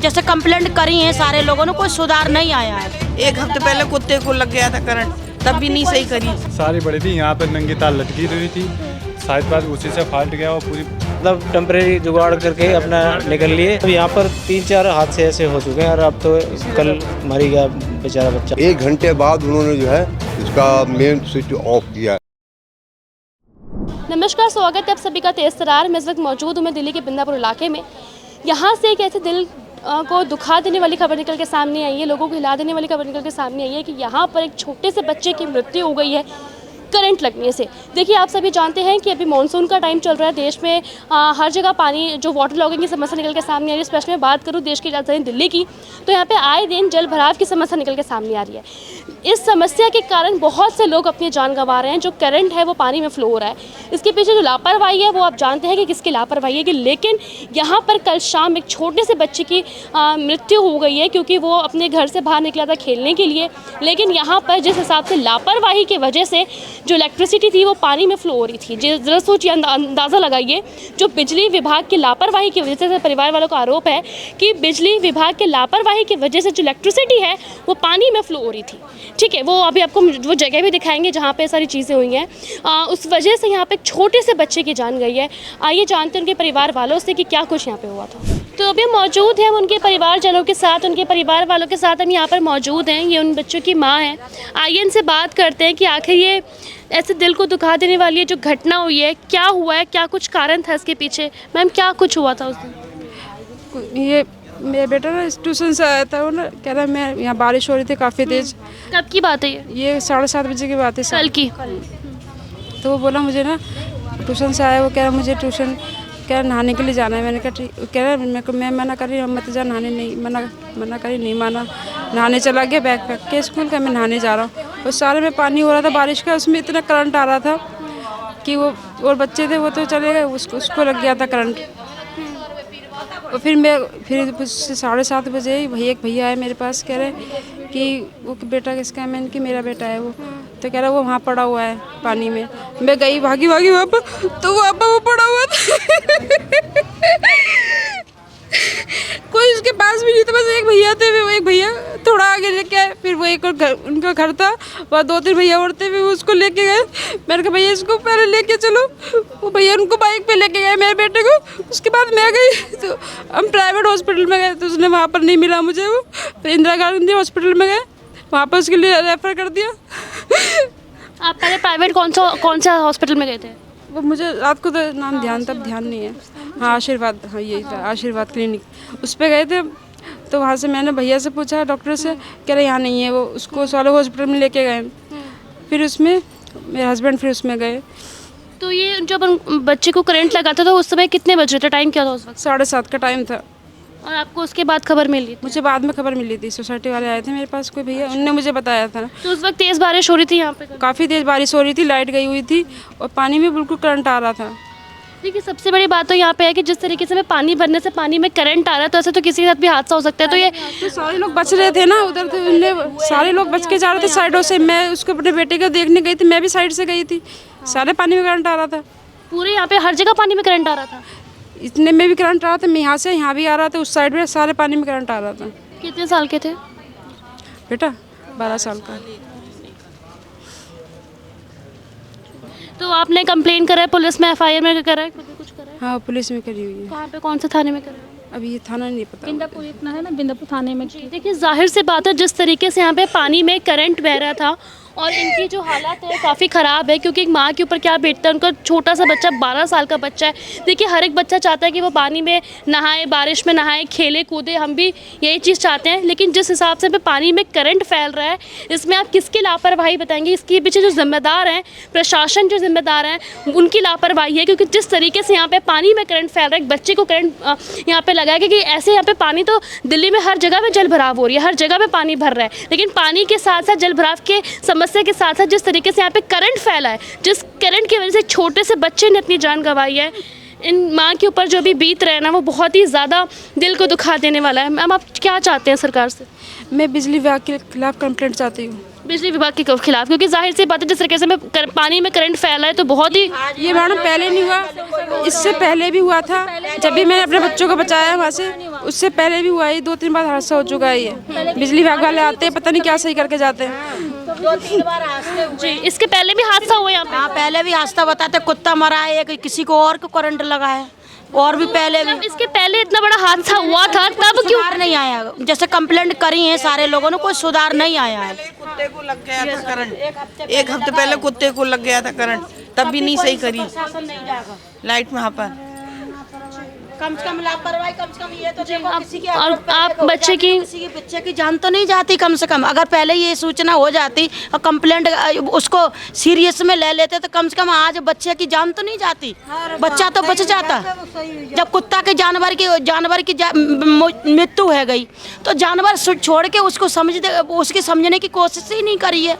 जैसे कंप्लेंट करी है सारे लोगों ने, कोई सुधार नहीं आया है। 1 हफ्ते पहले कुत्ते को लग गया था करंट, तब भी नहीं सही करी। सारी बड़ी थी, यहाँ पर नंगी तार लटकी हुई थी, शायद बाद उसी से फाल्ट गया और पूरी मतलब टेम्परेरी जुगाड़ करके अपना निकल लिए। तो यहाँ पर 3-4 हादसे ऐसे हो चुके हैं और अब तो कल मर ही गया बेचारा बच्चा। 1 घंटे बाद उन्होंने जो है इसका मेन स्विच ऑफ किया। नमस्कार, स्वागत है आप सभी का तेज तरार। मैं इस वक्त मौजूद हूँ मैं दिल्ली के बिंदापुर इलाके में। यहाँ से एक ऐसे दिल को दुखा देने वाली खबर निकल के सामने आई है, लोगों को हिला देने वाली खबर निकल के सामने आई है कि यहाँ पर एक छोटे से बच्चे की मृत्यु हो गई है करंट लगने से। देखिए, आप सभी जानते हैं कि अभी मानसून का टाइम चल रहा है। देश में हर जगह पानी जो वाटर लॉगिंग की समस्या निकल के सामने आ रही है। स्पेशली मैं बात करूं देश की राजधानी दिल्ली की, तो यहाँ पे आए दिन जल भराव की समस्या निकल के सामने आ रही है। इस समस्या के कारण बहुत से लोग अपनी जान गंवा रहे हैं। जो करंट है वो पानी में फ्लो हो रहा है। इसके पीछे जो लापरवाही है वो आप जानते हैं कि किसकी लापरवाही है कि, लेकिन यहाँ पर कल शाम एक छोटे से बच्चे की मृत्यु हो गई है क्योंकि वो अपने घर से बाहर निकला था खेलने के लिए। लेकिन यहाँ पर जिस हिसाब से लापरवाही की वजह से जो इलेक्ट्रिसिटी थी वो पानी में फ्लो हो रही थी। जरा सोचिए, अंदाज़ा लगाइए, जो बिजली विभाग की लापरवाही की वजह से परिवार वालों का आरोप है कि बिजली विभाग के लापरवाही की वजह से जो इलेक्ट्रिसिटी है वो पानी में फ्लो हो रही थी। ठीक है, वो अभी आपको वो जगह भी दिखाएंगे जहाँ पे सारी चीज़ें हुई हैं। उस वजह से यहाँ पे एक छोटे से बच्चे की जान गई है। आइए जानते हैं उनके परिवार वालों से कि क्या कुछ यहाँ पे हुआ था। तो अभी मौजूद हैं उनके परिवारजनों के साथ, उनके परिवार वालों के साथ हम यहाँ पर मौजूद हैं। ये उन बच्चों की माँ है। आइए इनसे बात करते हैं कि आखिर ये ऐसे दिल को दुखा देने वाली है जो घटना हुई है, क्या हुआ है, क्या कुछ कारण था इसके पीछे। मैम, क्या कुछ हुआ था उस दिन? ये मेरा बेटा ना ट्यूशन से आया था, वो ना कह रहा मैं यहाँ बारिश हो रही थी काफ़ी तेज। कब की बात है ये 7:30 बजे की बात है, कल की। तो वो बोला मुझे ना ट्यूशन से आया, वो कह रहा मुझे ट्यूशन कह रहा नहाने के लिए जाना है। मैंने कहा ठीक। कह रहा मैं मना कर रही हूँ, मत जा नहाने, नहीं मना करी, नहीं माना। नहाने चला गया बैग पैक के स्कूल का, मैं नहाने जा रहा हूँ। और सारे में पानी हो रहा था बारिश का, उसमें इतना करंट आ रहा था कि वो और बच्चे थे वो तो चले गए, उसको लग गया था करंट। और फिर 7:30 बजे एक भैया आए मेरे पास, कह रहे कि वो बेटा किसका है। मैंने कि मेरा बेटा है वो। तो कह रहा वो वहाँ पड़ा हुआ है पानी में। मैं गई भागी वहाँ पर, तो वहाँ पर वो पड़ा हुआ था। कोई उसके पास भी नहीं था, बस एक भैया थे। वो एक भैया थोड़ा आगे लेके आए, फिर वो एक और उनका घर था, वहाँ 2-3 भैया और थे, वो उसको लेके गए। मैंने कहा भैया इसको पहले लेके चलो। वो भैया उनको बाइक पे लेके गए मेरे बेटे को। उसके बाद मैं गई तो हम प्राइवेट हॉस्पिटल में गए, तो उसने वहाँ पर नहीं मिला मुझे। वो फिर इंदिरा गांधी हॉस्पिटल में गए, वहाँ पर उसके लिए रेफर कर दिया। आप पहले प्राइवेट कौन सा हॉस्पिटल में गए थे? वो मुझे रात को तो नाम ध्यान नहीं है। हाँ, आशीर्वाद, हाँ यही था, आशीर्वाद क्लिनिक, उस पर गए थे। तो वहाँ से मैंने भैया से पूछा, डॉक्टर से, कह रहे यहाँ नहीं है। वो उसको सोलो हॉस्पिटल में लेके गए। फिर उसमें मेरे हस्बैंड फिर उसमें गए। तो ये जब बच्चे को करंट लगा था तो उस समय कितने बज रहे थे? टाइम क्या था उस वक्त? 7:30 का टाइम था। और आपको उसके बाद खबर मिली? मुझे बाद में खबर मिली थी, सोसाइटी वाले आए थे मेरे पास, कोई भैया, उनने मुझे बताया था। तो उस वक्त तेज़ बारिश हो रही थी यहाँ पे? काफ़ी तेज़ बारिश हो रही थी, लाइट गई हुई थी और पानी में बिल्कुल करंट आ रहा था। देखिए, सबसे बड़ी बात तो यहाँ पे है कि जिस तरीके से पानी भरने से पानी में करंट आ रहा है, तो ऐसे तो किसी के साथ भी हादसा हो सकता है। तो ये तो सारे लोग बच रहे थे ना उधर, तो उनने सारे लोग बच के जा रहे थे साइडों से। मैं उसको अपने बेटे को देखने गई थी, मैं भी साइड से गई थी। सारे पानी में करंट आ रहा था, पूरे यहाँ पे हर जगह पानी में करंट आ रहा था। इतने में भी करंट आ रहा था, मैं यहाँ से यहाँ भी आ रहा था, उस साइड में सारे पानी में करंट आ रहा था। कितने साल के थे बेटा? 12 साल का। तो आपने कंप्लेन करा है पुलिस में, FIR में करा है, कुछ करा है? हाँ, पुलिस में करी हुई है। कहाँ पे, कौन से थाने में करा है? अभी ये थाना नहीं पता। बिंदापुर इतना है ना, बिंदापुर थाने में। देखिए, जाहिर सी बात है जिस तरीके से यहाँ पे पानी में करंट बह रहा था और इनकी जो हालत है काफ़ी ख़राब है, क्योंकि एक माँ के ऊपर क्या बीतता है। उनका छोटा सा बच्चा 12 साल का बच्चा है। देखिए, हर एक बच्चा चाहता है कि वो पानी में नहाए, बारिश में नहाए, खेले कूदे, हम भी यही चीज़ चाहते हैं। लेकिन जिस हिसाब से पानी में करंट फैल रहा है, इसमें आप किसकी लापरवाही बताएंगे? इसके पीछे जो जिम्मेदार हैं, प्रशासन जो जिम्मेदार हैं, उनकी लापरवाही है। क्योंकि जिस तरीके से यहाँ पे पानी में करंट फैल रहा है, एक बच्चे को करंट यहाँ पे लगाया, क्योंकि ऐसे यहाँ पे पानी तो दिल्ली में हर जगह में जल भराव हो रही है, हर जगह पे पानी भर रहा है। लेकिन पानी के साथ साथ जल भराव के समस्या के साथ साथ जिस तरीके से यहाँ पे करंट फैला है, जिस करंट की वजह से छोटे से बच्चे ने अपनी जान गंवाई है, इन माँ के ऊपर जो भी बीत रहा है ना, वो बहुत ही ज़्यादा दिल को दुखा देने वाला है। मैम, आप क्या चाहते हैं सरकार से? मैं बिजली विभाग के खिलाफ कंप्लेंट चाहती हूँ। बिजली विभाग के खिलाफ, क्योंकि जाहिर सी बात है जिस तरीके से पानी में करंट फैला है तो बहुत ही ये मैडम पहले नहीं हुआ, इससे पहले भी हुआ था। जब भी मैंने अपने बच्चों को बचाया वहाँ से, उससे पहले भी हुआ है, 2-3 बार हादसा हो चुका है ये। बिजली विभाग वाले आते हैं, पता नहीं क्या सही करके जाते हैं। 2-3 बार हादसे जी, इसके पहले भी हादसा हुआ यहाँ पे। हाँ, पहले भी हादसा बताते, कुत्ता मरा है, एक किसी को और को करंट लगा है, और भी पहले भी। जब इसके पहले इतना बड़ा हादसा हुआ था तब क्यों सुधार नहीं आया? जैसे कंप्लेंट करी है सारे लोगों ने, कोई सुधार नहीं आया है। कुत्ते को लग गया था करंट, 1 हफ्ते पहले कुत्ते को लग गया था करंट, तब भी नहीं सही करी प्रशासन नहीं जाएगा। लाइट वहाँ पर। कम से कम लापरवाही, कम से कम ये तो देखो किसी की और आप बच्चे की किसी की बच्चे की जान तो नहीं जाती। कम से कम अगर पहले ये सूचना हो जाती और कंप्लेंट उसको सीरियस में ले लेते तो कम से कम आज बच्चे की जान तो नहीं जाती, बच्चा तो बच जाता। जब कुत्ता के जानवर की मृत्यु है गई तो जानवर छोड़ के उसको उसकी समझने की कोशिश ही नहीं करी है।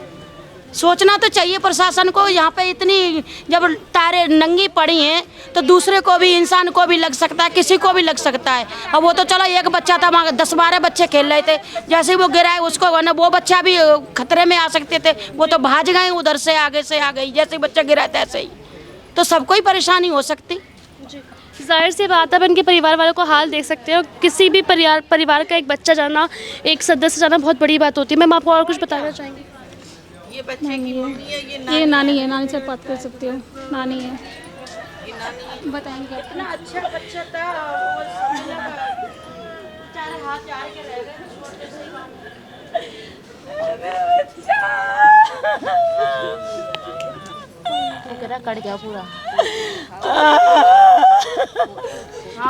सोचना तो चाहिए प्रशासन को। यहाँ पे इतनी जब तारे नंगी पड़ी हैं तो दूसरे को भी, इंसान को भी लग सकता है, किसी को भी लग सकता है। अब वो तो चलो एक बच्चा था, वहाँ 10-12 बच्चे खेल रहे थे, जैसे ही वो गिरा है उसको वरना वो बच्चा भी खतरे में आ सकते थे, वो तो भाग गए उधर से, आगे से आ गई, जैसे ही बच्चा गिरा तैसे ही। तो सबको ही परेशानी हो सकती। जाहिर सी बात है, उनके परिवार वालों को हाल देख सकते हो। किसी भी परिवार का एक बच्चा जाना, एक सदस्य जाना बहुत बड़ी बात होती है। मैम आपको और कुछ बताना चाहेंगी? ये बच्चे की मम्मी है, ये नानी है, नानी से बात कर सकते हो, नानी है। बताएंगे। इतना अच्छा बच्चा था और बेचारे हाथ जाड़ के रह गए छोटे से। कट गया पूरा।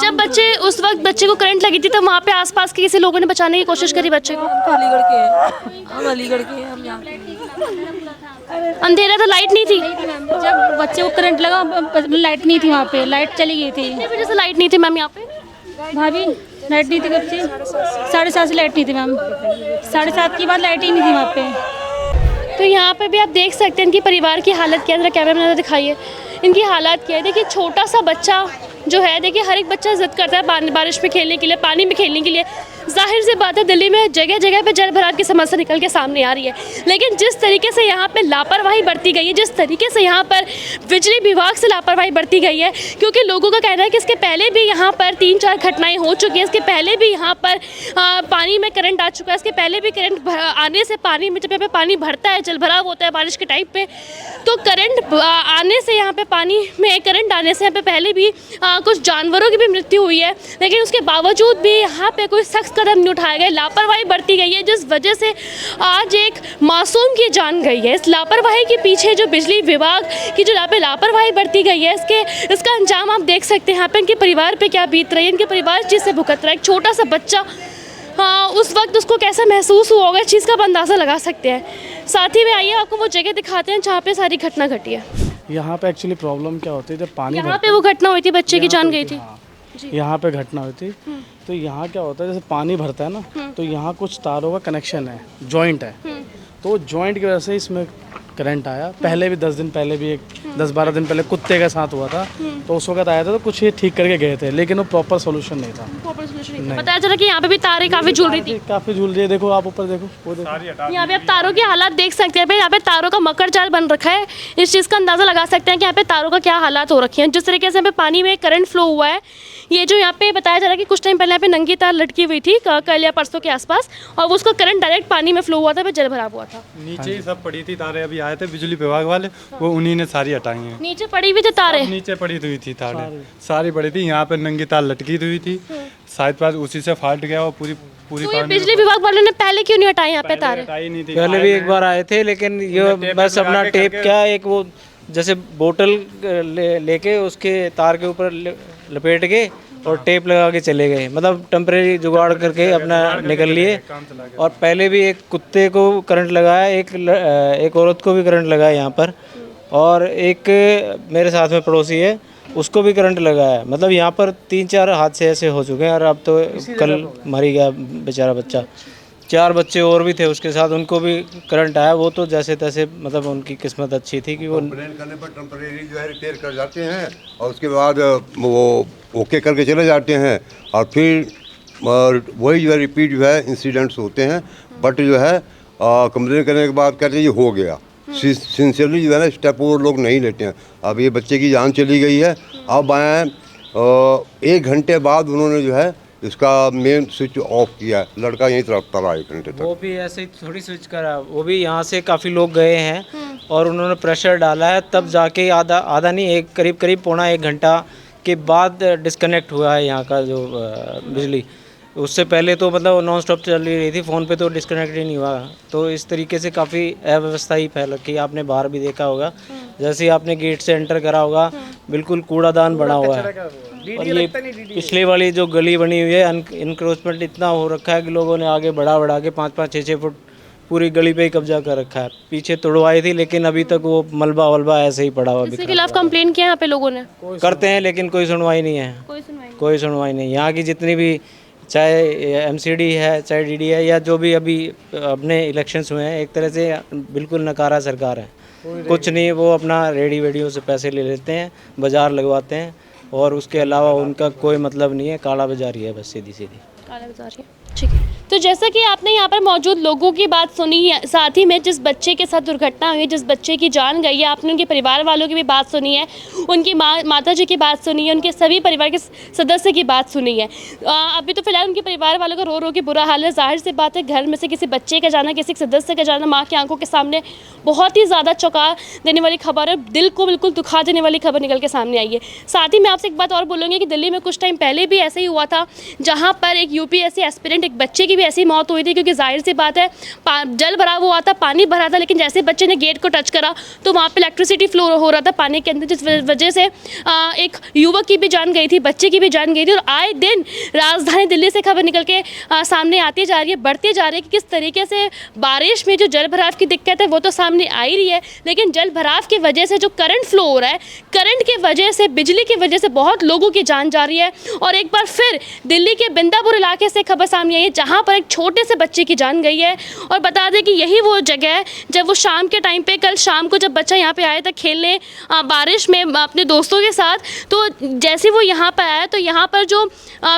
जब उस वक्त बच्चे को करंट लगी थी तो वहाँ पे आसपास के किसी लोगों ने बचाने की कोशिश करी बच्चे को? अलीगढ़ के हम अलीगढ़ के हम यहाँ अंधेरा था, लाइट नहीं थी। जब बच्चे को करंट लगा लाइट नहीं थी, वहाँ पे लाइट चली गई थी। कितनी वजह से लाइट नहीं थी मैम यहाँ पे? भाभी लाइट नहीं थी कब से? 7:30 से लाइट नहीं थी मैम, 7:30 के बाद लाइट ही नहीं थी वहाँ पे। तो यहाँ पे भी आप देख सकते हैं इनकी परिवार की हालत क्या है। जरा कैमरा में दिखाइए इनकी हालात क्या है। देखिए छोटा सा बच्चा जो है, देखिए हर एक बच्चा जिद करता है बारिश में खेलने के लिए, पानी में खेलने के लिए। जाहिर सी बात है दिल्ली में जगह जगह पे जल भराव की समस्या निकल के सामने आ रही है, लेकिन जिस तरीके से यहाँ पे लापरवाही बरती गई है, जिस तरीके से यहाँ पर बिजली विभाग से लापरवाही बरती गई है, क्योंकि लोगों का कहना है कि इसके पहले भी यहाँ पर 3-4 घटनाएं हो चुकी हैं। इसके पहले भी यहाँ पर पानी में करंट आ चुका है। इसके पहले भी करंट आने से पानी में, जब यहाँ पे पानी भरता है, जल भराव होता है बारिश के टाइप पे, तो करंट आने से, यहाँ पे पानी में करंट आने से यहाँ पे पहले भी कुछ जानवरों की भी मृत्यु हुई है। लेकिन उसके बावजूद भी यहाँ पे कोई सख्त कदम नहीं उठाए गए, लापरवाही बरती गई है, जिस वजह से आज एक मासूम की जान गई है। इस लापरवाही के पीछे जो बिजली विभाग की जो यहाँ पे लापरवाही बरती गई है, इसका अंजाम आप देख सकते हैं। यहाँ पे इनके परिवार पे क्या बीत रही है, इनके परिवार इस चीज़ से भुगत रहा है। एक छोटा सा बच्चा, उस वक्त उसको कैसा महसूस हुआ होगा, इस चीज़ का आप अंदाज़ा लगा सकते हैं। साथ ही में आइए आपको वो जगह दिखाते हैं जहाँ पे सारी घटना घटी है। यहाँ पे एक्चुअली प्रॉब्लम क्या होती है, जब पानी यहाँ पे वो घटना हुई थी, बच्चे की जान गई थी। यहाँ पे घटना हुई थी, तो यहाँ क्या होता है, जैसे पानी भरता है ना, तो यहाँ कुछ तारों का कनेक्शन है, जॉइंट है, तो जॉइंट की वजह से इसमें करंट आया। पहले भी 10 दिन पहले भी 10-12 दिन पहले कुत्ते के साथ हुआ था, तो उस वक्त आया था, तो कुछ ये ठीक करके गए थे, लेकिन वो प्रॉपर सोल्यूशन नहीं था। बताया जा रहा कि यहाँ पे भी तारें काफी झूल रही थी, काफी झूल रही है। देखो आप ऊपर देखो, वो देखो यहाँ पे आप तारों की हालात देख सकते हैं। यहाँ पे तारों का मकर जाल बन रखा है। इस चीज़ का अंदाज़ा लगा सकते हैं कि यहाँ पे तारों का क्या हालात हो रखे हैं। जिस तरीके से यहाँ पे पानी में करंट फ्लो हुआ है, ये जो यहाँ पे बताया जा रहा है कि कुछ टाइम पहले यहाँ पे नंगी तार लटकी हुई थी कल या परसों के आसपास, और उसका करंट डायरेक्ट पानी में फ्लो हुआ था, जल भराव हुआ था। नीचे ही सब पड़ी थी तारें, अभी आए थे बिजली विभाग वाले, वो उन्हीं ने सारी हटाई हैं। नीचे पड़ी हुई थी तारें, नीचे पड़ी हुई थी तारें, सारी पड़ी थी। यहाँ पे नंगी तार लटकी हुई थी, शायद पास उसी से फाल्ट गया और पूरी तो ये बिजली विभाग वालों ने पहले क्यों नहीं हटाई यहाँ पे तारें? हटाई नहीं थी। पहले भी एक बार आए थे, लेकिन ये बस अपना टेप क्या, एक वो जैसे बोतल लेके उसके तार के ऊपर लपेट के और टेप लगा के चले गए, मतलब टेम्परेरी जुगाड़ करके अपना निकल लिए। और पहले भी एक कुत्ते को करंट लगाया, एक औरत को भी करंट लगाया यहाँ पर, और एक मेरे साथ में पड़ोसी है, उसको भी करंट लगाया। मतलब यहाँ पर 3-4 हादसे ऐसे हो चुके हैं, और अब तो कल मर ही गया बेचारा बच्चा। 4 बच्चे और भी थे उसके साथ, उनको भी करंट आया। वो तो जैसे तैसे, मतलब उनकी किस्मत अच्छी थी कि वो कंप्लेंट करने पर टेम्परेरी जो है रिपेयर कर जाते हैं, और उसके बाद वो ओके करके चले जाते हैं, और फिर वही जो है रिपीट जो है इंसिडेंट्स होते हैं। बट जो है कंप्लेन करने के बाद कहते हैं ये हो गया, सिंसियरली जो है ना स्टेप वो लोग नहीं लेते हैं। अब ये बच्चे की जान चली गई है, अब आए 1 घंटे बाद उन्होंने जो है इसका मेन स्विच ऑफ किया है, लड़का यहीं तरफ तला 1 घंटे तक। वो भी ऐसे ही थोड़ी स्विच करा, वो भी यहाँ से काफ़ी लोग गए हैं और उन्होंने प्रेशर डाला है, तब जाके आधा नहीं, एक करीब पौना 1 घंटा के बाद डिस्कनेक्ट हुआ है यहाँ का जो बिजली। उससे पहले तो मतलब नॉन स्टॉप चल रही थी, फ़ोन पे तो डिस्कनेक्ट ही नहीं हुआ। तो इस तरीके से काफ़ी अव्यवस्था ही फैल रखी है। आपने बाहर भी देखा होगा, जैसे ही आपने गेट से एंटर करा होगा, बिल्कुल कूड़ादान बना हुआ है। और ये पिछले वाली जो गली बनी हुई है, इनक्रोचमेंट इतना हो रखा है कि लोगों ने आगे बढ़ा के 5-5, 6-6 फुट पूरी गली पे ही कब्जा कर रखा है। पीछे तोड़वाई थी, लेकिन अभी तक वो मलबा वलबा ऐसे ही पड़ा हुआ। इसके खिलाफ कंप्लेन किया यहाँ पे लोगों ने? करते हैं, लेकिन कोई सुनवाई नहीं है। कोई सुनवाई नहीं। यहाँ की जितनी भी, चाहे एमसीडी है, चाहे डीडी है, या जो भी अभी अपने इलेक्शंस हुए हैं, एक तरह से बिल्कुल नकारा सरकार है। कुछ नहीं, वो अपना रेडी वेडियों से पैसे ले लेते हैं, बाजार लगवाते हैं, और उसके अलावा उनका कोई मतलब नहीं है। काला बाजारी है बस, सीधी काला बाजारी है। ठीक है, तो जैसा कि आपने यहाँ पर मौजूद लोगों की बात सुनी, साथ ही में जिस बच्चे के साथ दुर्घटना हुई, जिस बच्चे की जान गई है, आपने उनके परिवार वालों की भी बात सुनी है, उनकी माता जी की बात सुनी है, उनके सभी परिवार के सदस्य की बात सुनी है। अभी तो फिलहाल उनके परिवार वालों का रो के बुरा हाल है। जाहिर सी बात है, घर में से किसी बच्चे का जाना, किसी सदस्य का जाना माँ की आंखों के सामने बहुत ही ज़्यादा चौंका देने वाली खबर है, दिल को बिल्कुल दुखा देने वाली खबर निकल के सामने आई है। साथ ही मैं आपसे एक बात और बोलूँगी कि दिल्ली में कुछ टाइम पहले भी ऐसे ही हुआ था, जहाँ पर एक यूपीएससी एस्पिरेंट, एक बच्चे की भी ऐसी मौत हुई थी, क्योंकि जाहिर सी बात है जल भरा हुआ था, पानी भरा था, लेकिन जैसे बच्चे ने गेट को टच करा तो वहाँ पे इलेक्ट्रिसिटी फ्लो हो रहा था पानी के अंदर, जिस वजह से एक युवक की भी जान गई थी, बच्चे की भी जान गई थी। और आए दिन राजधानी दिल्ली से खबर निकल के सामने आती जा रही है, बढ़ती जा रही है कि किस तरीके से बारिश में जो जल भराव की दिक्कत है वो तो सामने आ ही रही है, लेकिन जल भराव की वजह से जो करंट फ्लो हो रहा है, करंट की वजह से, बिजली की वजह से बहुत लोगों की जान जा रही है। और एक बार फिर दिल्ली के बिंदापुर इलाके से खबर सामने आई है, जहाँ पर एक छोटे से बच्चे की जान गई है। और बता दें कि यही वो जगह है जब वो शाम के टाइम पे, कल शाम को जब बच्चा यहाँ पे आया था खेलने बारिश में अपने दोस्तों के साथ, तो जैसे वो यहाँ पर आया तो यहाँ पर जो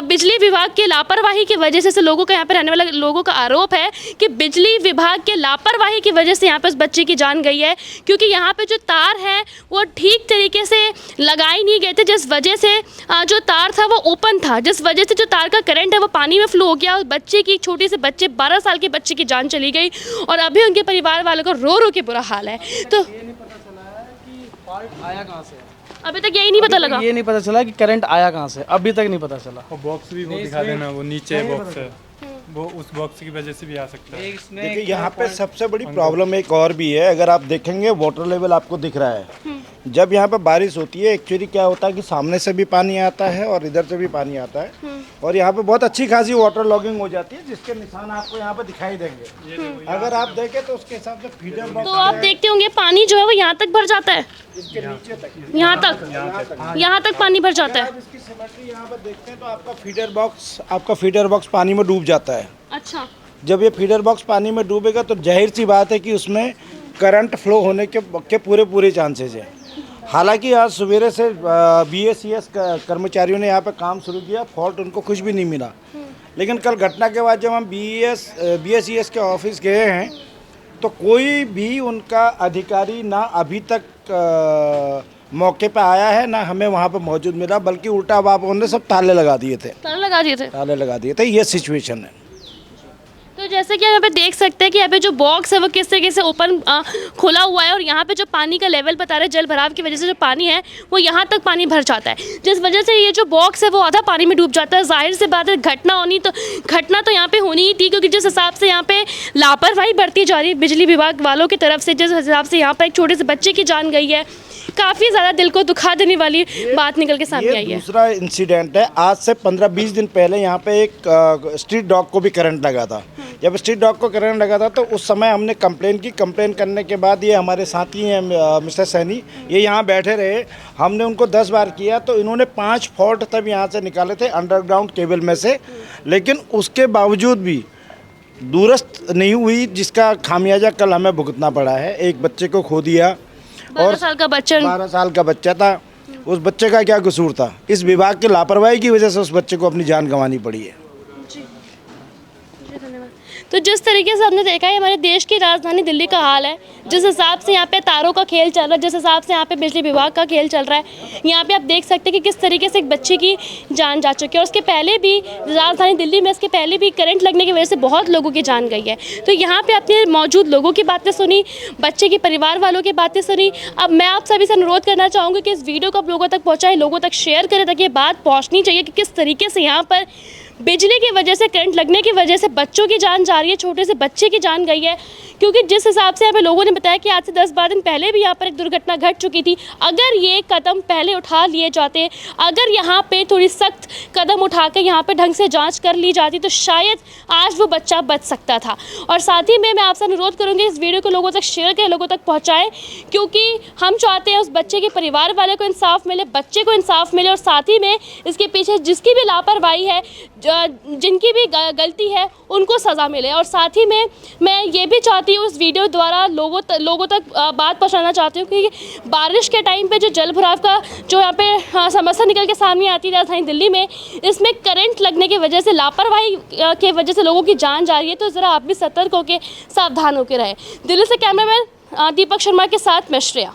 बिजली विभाग के लापरवाही की वजह से लोगों का, यहाँ पर रहने वाले लोगों का आरोप है कि बिजली विभाग के लापरवाही की वजह से यहाँ पर उस बच्चे की जान गई है, क्योंकि यहाँ पे जो तार है वो ठीक तरीके से लगाए नहीं गए थे, जिस वजह से जो तार था वो ओपन था, जिस वजह से जो तार का करंट है वो पानी में फ्लो हो गया। बच्चे की, छोटी से बच्चे, 12 साल के बच्चे की जान चली गई, और अभी उनके परिवार वालों को रो के बुरा हाल है। तो आया कहाँ से, अभी तक यही नहीं पता लगा, ये नहीं पता चला कि करंट आया कहाँ से, अभी तक नहीं पता चला। और बॉक्स भी वो दिखा देना, वो नीचे बॉक्स है, वो उस बॉक्स की वजह से भी आ सकता है। देखिए यहाँ पे सबसे बड़ी प्रॉब्लम एक और भी है, अगर आप देखेंगे वाटर लेवल आपको दिख रहा है, जब यहाँ पे बारिश होती है एक्चुअली क्या होता है कि सामने से भी पानी आता है और इधर से भी पानी आता है, और यहाँ पे बहुत अच्छी खासी वाटर लॉगिंग हो जाती है, जिसके निशान आपको यहाँ पे दिखाई देंगे। अगर आप देखें तो उसके हिसाब से फीडर बॉक्स, तो आप देखते होंगे पानी जो है वो यहाँ तक भर जाता है, इसके नीचे तक, यहाँ तक पानी भर जाता है। इसकी सिमेट्री यहाँ पे देखते हैं तो आपका फीडर बॉक्स पानी में डूब जाता है। अच्छा, जब ये फीडर बॉक्स पानी में डूबेगा तो जाहिर सी बात है कि उसमें करंट फ्लो होने के पूरे चांसेस हैं। हालांकि आज सवेरे से BACS कर्मचारियों ने यहाँ पे काम शुरू किया, फॉल्ट उनको कुछ भी नहीं मिला, लेकिन कल घटना के बाद जब हम BACS के ऑफिस गए हैं तो कोई भी उनका अधिकारी ना अभी तक मौके पे आया है, ना हमें वहाँ पे मौजूद मिला, बल्कि उल्टा बाप उन्होंने सब ताले लगा दिए थे। ये सिचुएशन है। तो जैसे कि यहाँ पे देख सकते हैं कि यहाँ पे जो बॉक्स है वो किस तरीके से ओपन खुला हुआ है, और यहाँ पे जो पानी का लेवल बता रहे हैं, जल भराव की वजह से जो पानी है वो यहाँ तक पानी भर जाता है, जिस वजह से ये जो बॉक्स है वो आधा पानी में डूब जाता है। जाहिर सी बात है घटना तो यहाँ पे होनी ही थी, क्योंकि जिस हिसाब से यहाँ पे लापरवाही बरती जा रही है बिजली विभाग वालों की तरफ से, जिस हिसाब से यहाँ पर एक छोटे से बच्चे की जान गई है, काफ़ी ज़्यादा दिल को दुखा देने वाली बात निकल के सामने आई है। दूसरा इंसिडेंट है, आज से 15-20 दिन पहले यहाँ पे एक स्ट्रीट डॉग को भी करंट लगा था। जब स्ट्रीट डॉग को करंट लगा था तो उस समय हमने कंप्लेन करने के बाद ये हमारे साथी हैं मिस्टर सैनी, ये यहाँ बैठे रहे, हमने उनको 10 बार किया तो इन्होंने 5 फॉल्ट तब यहाँ से निकाले थे अंडरग्राउंड केबल में से, लेकिन उसके बावजूद भी दुरुस्त नहीं हुई, जिसका खामियाजा कल हमें भुगतना पड़ा है। एक बच्चे को खो दिया, 12 साल का बच्चा था। उस बच्चे का क्या कसूर था? इस विभाग की लापरवाही की वजह से उस बच्चे को अपनी जान गंवानी पड़ी है। तो जिस तरीके से हमने देखा है हमारे देश की राजधानी दिल्ली का हाल है, जिस हिसाब से यहाँ पे तारों का खेल चल रहा है, जिस हिसाब से यहाँ पे बिजली विभाग का खेल चल रहा है, यहाँ पे आप देख सकते हैं कि किस तरीके से एक बच्चे की जान जा चुकी है। और उसके पहले भी राजधानी दिल्ली में इसके पहले भी करंट लगने की वजह से बहुत लोगों की जान गई है। तो यहाँ पे अपने मौजूद लोगों की बातें सुनी, बच्चे के परिवार वालों की बातें सुनी। अब मैं आप सभी से अनुरोध करना चाहूँगी कि इस वीडियो को आप लोगों तक पहुँचाएं, लोगों तक शेयर करें, ताकि ये बात पहुँचनी चाहिए कि किस तरीके से यहाँ पर बिजली की वजह से, करंट लगने की वजह से बच्चों की जान जा रही है, छोटे से बच्चे की जान गई है। क्योंकि जिस हिसाब से यहाँ पे लोगों ने बताया कि आज से 10-12 दिन पहले भी यहाँ पर एक दुर्घटना घट चुकी थी। अगर ये कदम पहले उठा लिए जाते, अगर यहाँ पे थोड़ी सख्त कदम उठा के यहाँ पे ढंग से जांच कर ली जाती, तो शायद आज वो बच्चा बच सकता था। और साथ ही में मैं आपसे अनुरोध करूँगी इस वीडियो को लोगों तक शेयर करें, लोगों तक पहुँचाएँ, क्योंकि हम चाहते हैं उस बच्चे के परिवार वाले को इंसाफ मिले, बच्चे को इंसाफ मिले, और साथ ही में इसके पीछे जिसकी भी लापरवाही है, जिनकी भी गलती है, उनको सज़ा मिले। और साथ ही में मैं ये भी चाहती हूँ इस वीडियो द्वारा लोगों तक बात पहुँचाना चाहती हूँ कि बारिश के टाइम पे जो जल भराव का जो यहाँ पे समस्या निकल के सामने आती है राजधानी दिल्ली में, इसमें करंट लगने की वजह से, लापरवाही की वजह से लोगों की जान जा रही है। तो ज़रा आप भी सतर्क होकर, सावधान होकर रहें। दिल्ली से कैमरामैन दीपक शर्मा के साथ मैं श्रेया।